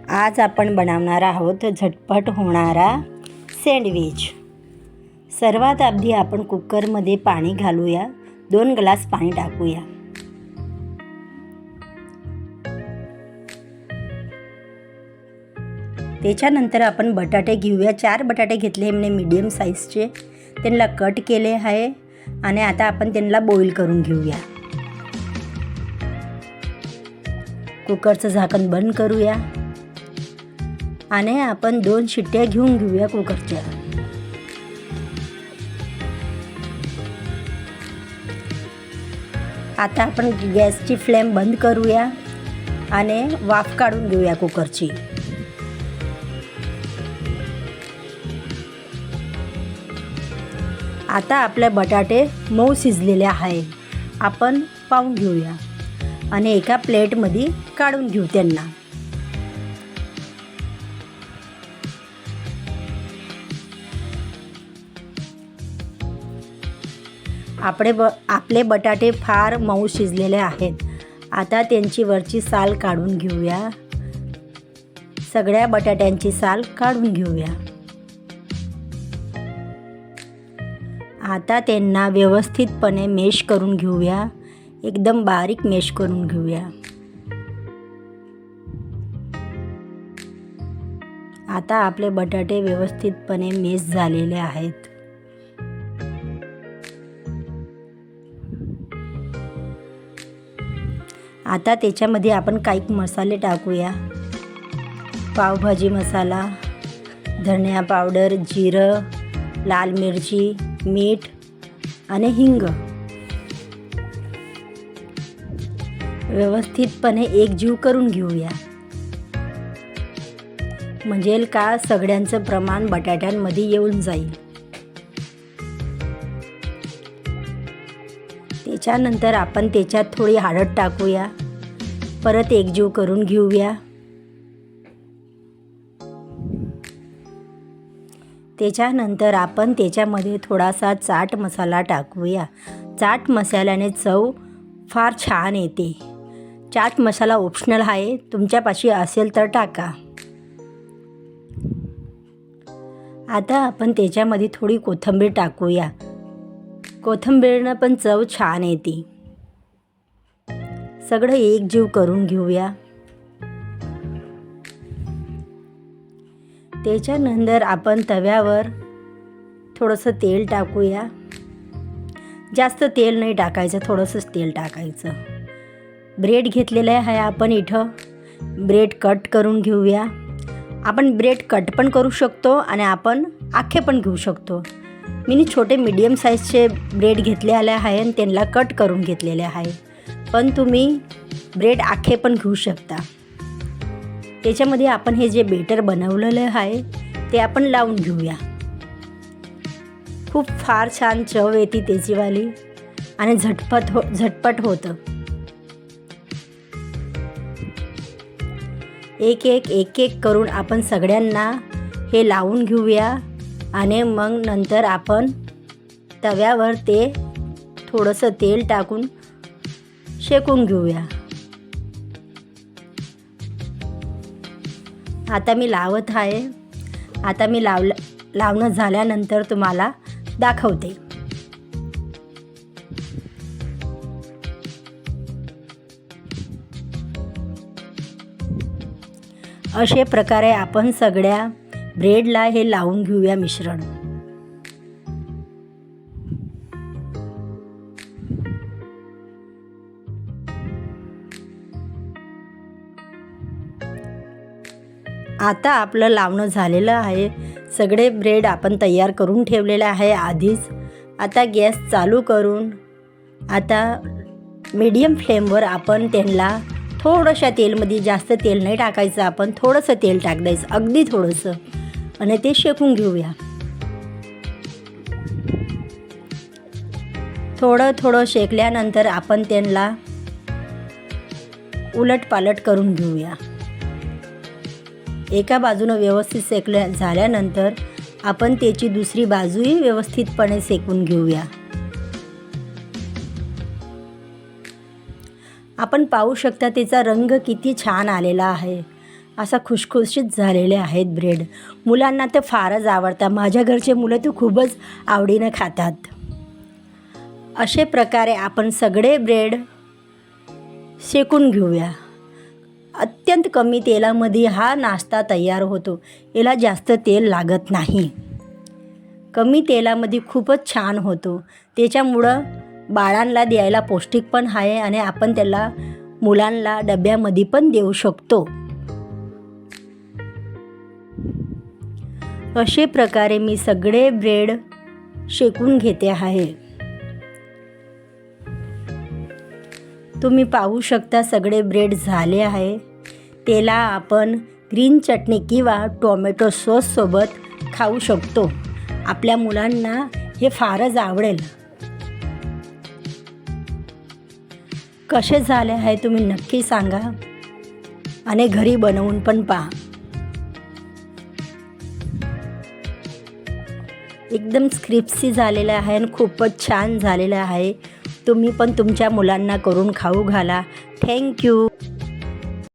आज आपण बनवणार आहोत झटपट होणारा सँडविच। सर्वात आधी आपण कुकरमध्ये पाणी घालूया। 2 ग्लास पाणी टाकूया। त्याच्यानंतर आपण बटाटे घेऊया। 4 बटाटे घेतले मी मीडियम साईजचे, त्यांना कट केले आहे आणि आता आपण त्यांना बॉईल करून घेऊया। कुकरचं झाकण बंद करूया आणि आपण 2 शिट्ट्या घेऊन घेऊया कुकरच्या। आता आपण गॅसची फ्लेम बंद करूया आणि वाफ काढून घेऊया कुकरची। आता आपले बटाटे मऊ शिजलेले आहे, आपण पाहून घेऊया आणि एका प्लेटमध्ये काढून घेऊ त्यांना। आपले बटाटे फार मऊ शिजलेले आहेत। आता त्यांची वरची साल काढून घेऊया। सगळ्या बटाट्यांची साल काढून घेऊया। आता त्यांना व्यवस्थितपणे मॅश करून घेऊया, एकदम बारीक मॅश करून घेऊया। आता आपले बटाटे व्यवस्थितपणे मॅश झालेले आहेत। आता त्याच्यामध्ये आपण काही मसाले टाकूया। पावभाजी मसाला, धनिया पावडर, जिरं, लाल मिरची, मीठ आणि हिंग व्यवस्थितपणे एकजीव करून घेऊया, म्हणजे का सगळ्यांचं प्रमाण बटाट्यांमध्ये येऊन जाईल। त्याच्यानंतर आपण त्याच्यात थोडी हळद टाकूया, परत एकजीव करून घेऊया। त्याच्यानंतर आपण त्याच्यामध्ये थोडासा चाट मसाला टाकूया। चाट मसाल्याने चव फार छान येते। चाट मसाला ऑप्शनल आहे, तुमच्यापाशी असेल तर टाका। आता आपण त्याच्यामध्ये थोडी कोथिंबीर टाकूया, कोथिंबीरनं पण चव छान येते। सगळं एकजीव करून घेऊया। त्याच्यानंतर आपण तव्यावर थोडंसं तेल टाकूया। जास्त तेल नाही टाकायचं, थोडंसंच तेल टाकायचं। ब्रेड घेतलेलं आहे आपण, इथं ब्रेड कट करून घेऊया। आपण ब्रेड कट पण करू शकतो आणि आपण आखे पण घेऊ शकतो। मी छोटे मीडियम साईजचे ब्रेड घेतलेले आहे आणि त्यांना कट करून घेतलेले आहे, पण तुम्ही ब्रेड आखे पण घेऊ शकता। त्याच्यामध्ये आपण हे जे बेटर बनवलेलं आहे ते आपण लावून घेऊया। खूप फार छान चव येते त्याचीवाली आणि झटपट होतं। एक एक करून आपण सगळ्यांना हे लावून घेऊया आणि मग नंतर आपण तव्यावर ते थोडंसं तेल टाकून शेकून घेऊया। आता मी लावत आहे। आता मी लावणं झाल्यानंतर तुम्हाला दाखवते। अशा प्रकारे आपण सगळ्या ब्रेडला हे लावून घेऊया मिश्रण। आता आपलं लावणं झालेलं आहे। सगळे ब्रेड आपण तयार करून ठेवलेले आहे आधीच। आता गॅस चालू करून आता मीडियम फ्लेमवर आपण त्यांना थोडंशा तेलमध्ये, जास्त तेल नाही टाकायचं, आपण थोडंसं तेल टाक द्यायचं, अगदी थोडंसं, आणि ते शेकून घेऊया। थोडं शेकल्यानंतर आपण त्यांना उलटपालट करून घेऊया। एका बाजूनं व्यवस्थित झाल्यानंतर आपण त्याची दुसरी बाजूही व्यवस्थितपणे शेकून घेऊया। आपण पाहू शकता त्याचा रंग किती छान आलेला आहे असा खुशखुशीत झालेले आहेत ब्रेड. मुलांना ते फारच आवडतात. माझ्या घरचे मुलं तर खूपच आवडीनं खातात. अशा प्रकारे आपण सगळे ब्रेड शेकून घेऊया. अत्यंत कमी तेलामध्ये हा नाश्ता तयार होतो. याला जास्त तेल लागत नाही. कमी तेलामध्ये खूपच छान होतो. त्याच्यामुळं बाळांना द्यायला पौष्टिक पण आहे आणि आपण त्याला मुलांना डब्यामध्ये पण देऊ शकतो. अशा प्रकारे मी सगळे ब्रेड शेकून घेते आहे. तुम्ही पाहू शकता सगळे ब्रेड झाले आहे. त्याला आपण ग्रीन चटणी किंवा टोमॅटो सॉससोबत खाऊ शकतो. आपल्या मुलांना हे फारच आवडेल. कसे झाले आहे तुम्ही नक्की सांगा आणि घरी बनवून पण पहा. एकदम क्रिस्पी झालेलं आहे आणि खूपच छान झालेलं आहे. तुम्ही पण तुमच्या मुलांना करून खाऊ घाला. थँक्यू.